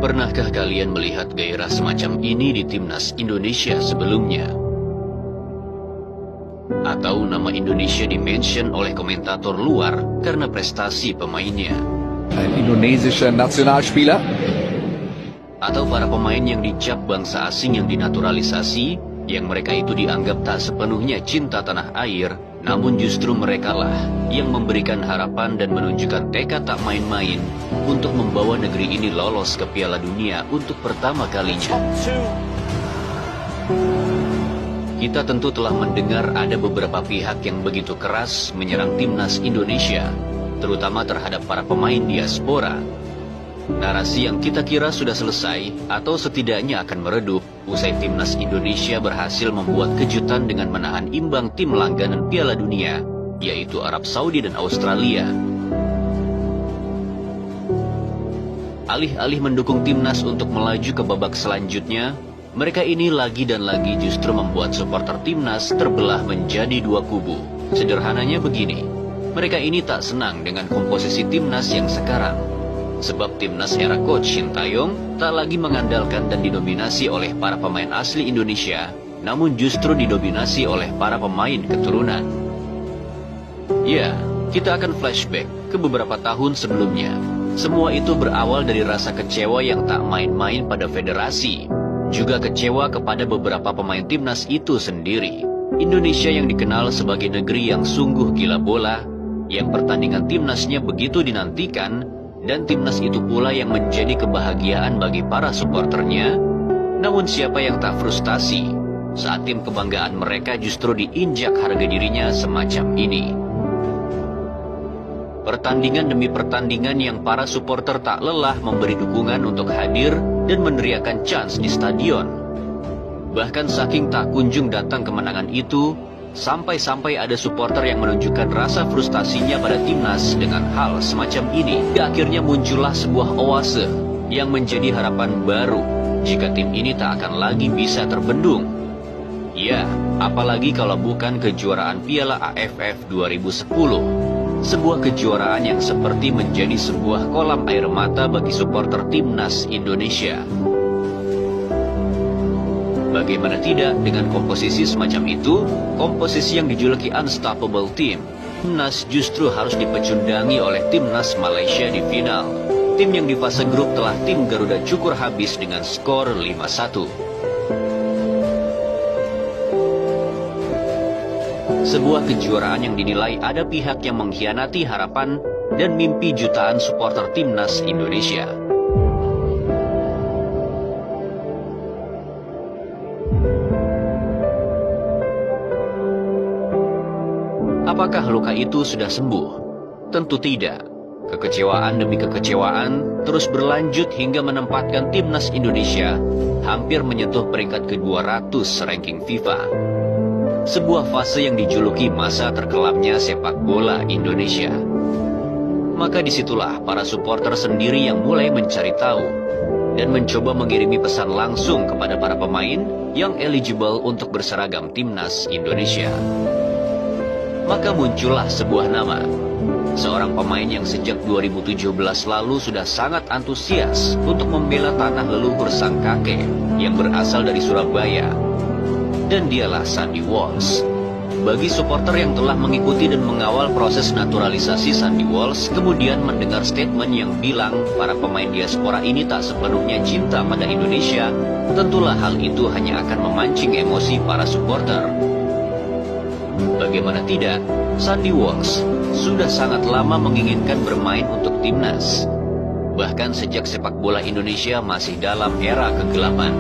Pernahkah kalian melihat gairah semacam ini di timnas Indonesia sebelumnya? Atau nama Indonesia dimention oleh komentator luar karena prestasi pemainnya? Ein indonesischer Nationalspieler. Atau para pemain yang dicap bangsa asing yang dinaturalisasi, yang mereka itu dianggap tak sepenuhnya cinta tanah air, namun justru merekalah yang memberikan harapan dan menunjukkan tekad tak main-main untuk membawa negeri ini lolos ke Piala Dunia untuk pertama kalinya. Kita tentu telah mendengar ada beberapa pihak yang begitu keras menyerang timnas Indonesia, terutama terhadap para pemain diaspora. Narasi yang kita kira sudah selesai atau setidaknya akan meredup usai timnas Indonesia berhasil membuat kejutan dengan menahan imbang tim langganan Piala Dunia, yaitu Arab Saudi dan Australia. Alih-alih mendukung timnas untuk melaju ke babak selanjutnya, mereka ini lagi dan lagi justru membuat supporter timnas terbelah menjadi dua kubu. Sederhananya begini, mereka ini tak senang dengan komposisi timnas yang sekarang. Sebab timnas era coach Shin Tae-yong tak lagi mengandalkan dan didominasi oleh para pemain asli Indonesia, namun justru didominasi oleh para pemain keturunan. Ya, kita akan flashback ke beberapa tahun sebelumnya. Semua itu berawal dari rasa kecewa yang tak main-main pada federasi, juga kecewa kepada beberapa pemain timnas itu sendiri. Indonesia yang dikenal sebagai negeri yang sungguh gila bola, yang pertandingan timnasnya begitu dinantikan, dan timnas itu pula yang menjadi kebahagiaan bagi para supporternya. Namun siapa yang tak frustasi saat tim kebanggaan mereka justru diinjak harga dirinya semacam ini? Pertandingan demi pertandingan yang para supporter tak lelah memberi dukungan untuk hadir dan meneriakan chants di stadion. Bahkan saking tak kunjung datang kemenangan itu, sampai-sampai ada supporter yang menunjukkan rasa frustasinya pada timnas dengan hal semacam ini. Akhirnya muncullah sebuah oase yang menjadi harapan baru jika tim ini tak akan lagi bisa terbendung. Ya, apalagi kalau bukan kejuaraan Piala AFF 2010. Sebuah kejuaraan yang seperti menjadi sebuah kolam air mata bagi supporter timnas Indonesia. Bagaimana tidak dengan komposisi semacam itu, komposisi yang dijuluki Unstoppable Team. Timnas justru harus dipecundangi oleh timnas Malaysia di final. Tim yang di fase grup telah tim Garuda cukur habis dengan skor 5-1. Sebuah kejuaraan yang dinilai ada pihak yang mengkhianati harapan dan mimpi jutaan supporter timnas Indonesia. Apakah luka itu sudah sembuh? Tentu tidak. Kekecewaan demi kekecewaan terus berlanjut hingga menempatkan timnas Indonesia hampir menyentuh peringkat ke-200 ranking FIFA. Sebuah fase yang dijuluki masa terkelamnya sepak bola Indonesia. Maka disitulah para supporter sendiri yang mulai mencari tahu dan mencoba mengirimi pesan langsung kepada para pemain yang eligible untuk berseragam timnas Indonesia. Maka muncullah sebuah nama, seorang pemain yang sejak 2017 lalu sudah sangat antusias untuk membela tanah leluhur sang kakek yang berasal dari Surabaya. Dan dialah Sandy Walsh. Bagi supporter yang telah mengikuti dan mengawal proses naturalisasi Sandy Walsh, kemudian mendengar statement yang bilang para pemain diaspora ini tak sepenuhnya cinta pada Indonesia, tentulah hal itu hanya akan memancing emosi para supporter. Bagaimana tidak, Sandy Walsh sudah sangat lama menginginkan bermain untuk timnas. Bahkan sejak sepak bola Indonesia masih dalam era kegelapan.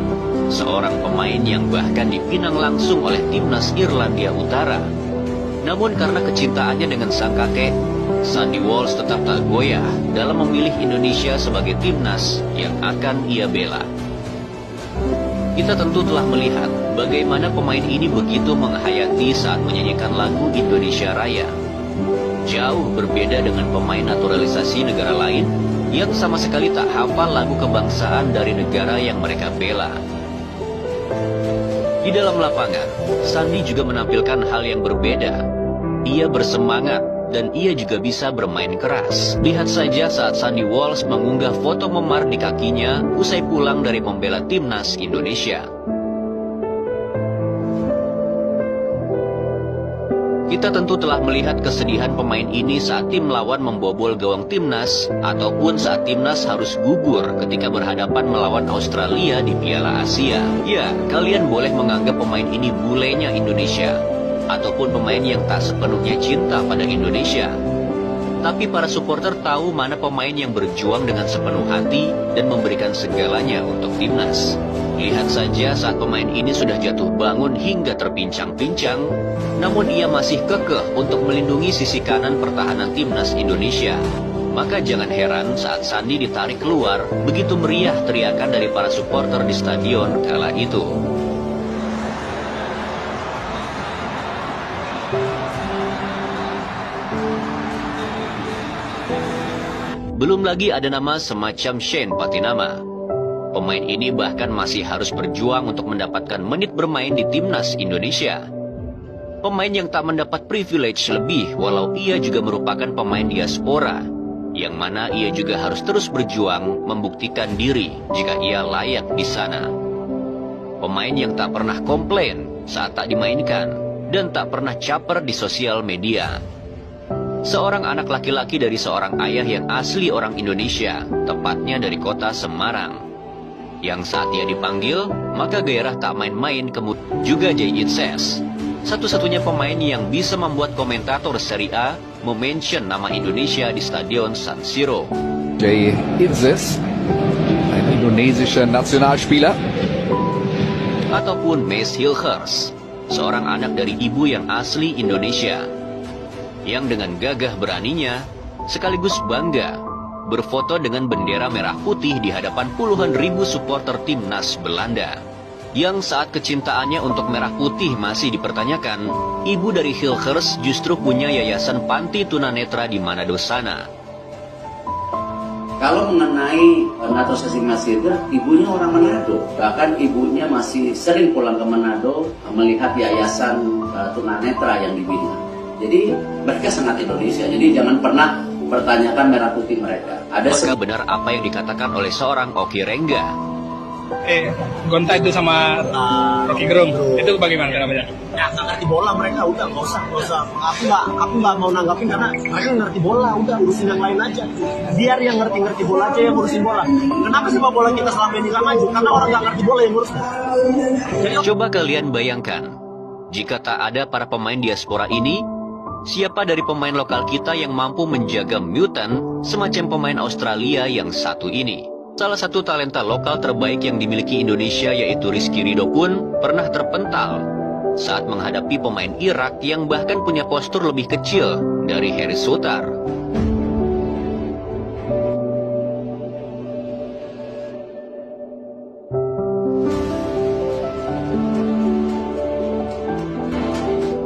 Seorang pemain yang bahkan dipinang langsung oleh timnas Irlandia Utara. Namun karena kecintaannya dengan sang kakek, Sandy Walsh tetap tak goyah dalam memilih Indonesia sebagai timnas yang akan ia bela. Kita tentu telah melihat bagaimana pemain ini begitu menghayati saat menyanyikan lagu Indonesia Raya. Jauh berbeda dengan pemain naturalisasi negara lain yang sama sekali tak hafal lagu kebangsaan dari negara yang mereka bela. Di dalam lapangan, Sandy juga menampilkan hal yang berbeda. Ia bersemangat dan ia juga bisa bermain keras. Lihat saja saat Sandy Walsh mengunggah foto memar di kakinya usai pulang dari membela timnas Indonesia. Kita tentu telah melihat kesedihan pemain ini saat tim lawan membobol gawang timnas, ataupun saat timnas harus gugur ketika berhadapan melawan Australia di Piala Asia. Ya, kalian boleh menganggap pemain ini bulenya Indonesia, ataupun pemain yang tak sepenuhnya cinta pada Indonesia. Tapi para supporter tahu mana pemain yang berjuang dengan sepenuh hati dan memberikan segalanya untuk timnas. Lihat saja saat pemain ini sudah jatuh bangun hingga terpincang-pincang, namun ia masih kekeh untuk melindungi sisi kanan pertahanan timnas Indonesia. Maka jangan heran saat Sandy ditarik keluar, begitu meriah teriakan dari para supporter di stadion kala itu. Belum lagi ada nama semacam Shane Patinama. Pemain ini bahkan masih harus berjuang untuk mendapatkan menit bermain di timnas Indonesia. Pemain yang tak mendapat privilege lebih walau ia juga merupakan pemain diaspora, yang mana ia juga harus terus berjuang membuktikan diri jika ia layak di sana. Pemain yang tak pernah komplain saat tak dimainkan dan tak pernah caper di sosial media. Seorang anak laki-laki dari seorang ayah yang asli orang Indonesia, tepatnya dari kota Semarang. Yang saat ia dipanggil, maka gairah tak main-main juga Jay Itzes. Satu-satunya pemain yang bisa membuat komentator Serie A memention nama Indonesia di Stadion San Siro. Jay Itzes, ein indonesischer Nationalspieler. Ataupun Maes Hilgers, seorang anak dari ibu yang asli Indonesia, yang dengan gagah beraninya, sekaligus bangga, berfoto dengan bendera merah putih di hadapan puluhan ribu supporter timnas Belanda. Yang saat kecintaannya untuk merah putih masih dipertanyakan, ibu dari Hilgers justru punya yayasan panti tunanetra di Manado sana. Kalau mengenai naturalisasi Mas Hilgers, ibunya orang Manado. Bahkan ibunya masih sering pulang ke Manado melihat yayasan tunanetra yang dibina. Jadi mereka sangat Indonesia. Jadi jangan pernah pertanyakan merah putih mereka. Maka benar apa yang dikatakan oleh seorang Oki Rengga. Gonta itu sama Rocky Gerung, itu bagaimana namanya? Ya nggak ngerti bola mereka, udah nggak usah. Aku nggak mau nanggapin karena mereka ngerti bola, udah urusin yang lain aja. Biar yang ngerti bola aja yang ngurusin bola. Kenapa sepak bola kita selama ini nggak maju? Karena orang nggak ngerti bola yang ngurus. Coba kalian bayangkan, jika tak ada para pemain diaspora ini, siapa dari pemain lokal kita yang mampu menjaga mutant semacam pemain Australia yang satu ini? Salah satu talenta lokal terbaik yang dimiliki Indonesia yaitu Rizky Ridho pun pernah terpental saat menghadapi pemain Irak yang bahkan punya postur lebih kecil dari Harry Souttar.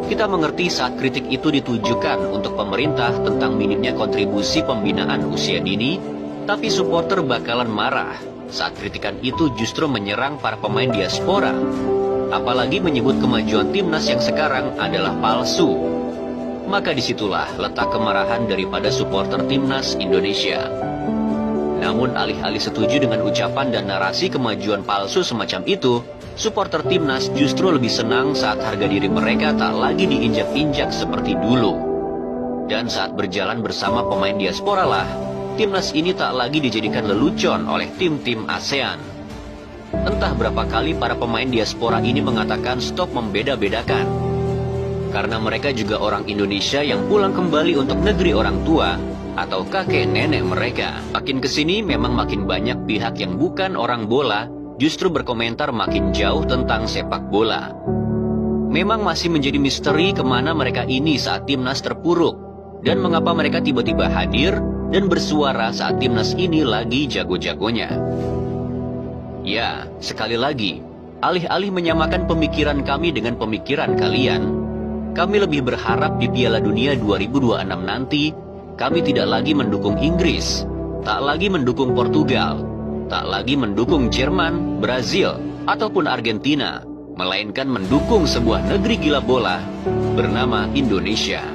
Kita mengerti saat kritik itu ditujukan untuk pemerintah tentang minimnya kontribusi pembinaan usia dini, tapi supporter bakalan marah saat kritikan itu justru menyerang para pemain diaspora. Apalagi menyebut kemajuan timnas yang sekarang adalah palsu. Maka disitulah letak kemarahan daripada supporter timnas Indonesia. Namun alih-alih setuju dengan ucapan dan narasi kemajuan palsu semacam itu, supporter timnas justru lebih senang saat harga diri mereka tak lagi diinjak-injak seperti dulu. Dan saat berjalan bersama pemain diaspora lah, timnas ini tak lagi dijadikan lelucon oleh tim-tim ASEAN. Entah berapa kali para pemain diaspora ini mengatakan stop membeda-bedakan. Karena mereka juga orang Indonesia yang pulang kembali untuk negeri orang tua atau kakek nenek mereka. Makin kesini memang makin banyak pihak yang bukan orang bola justru berkomentar makin jauh tentang sepak bola. Memang masih menjadi misteri kemana mereka ini saat timnas terpuruk, dan mengapa mereka tiba-tiba hadir dan bersuara saat timnas ini lagi jago-jagonya. Ya, sekali lagi, alih-alih menyamakan pemikiran kami dengan pemikiran kalian, kami lebih berharap di Piala Dunia 2026 nanti, kami tidak lagi mendukung Inggris, tak lagi mendukung Portugal, tak lagi mendukung Jerman, Brazil, ataupun Argentina, melainkan mendukung sebuah negeri gila bola bernama Indonesia.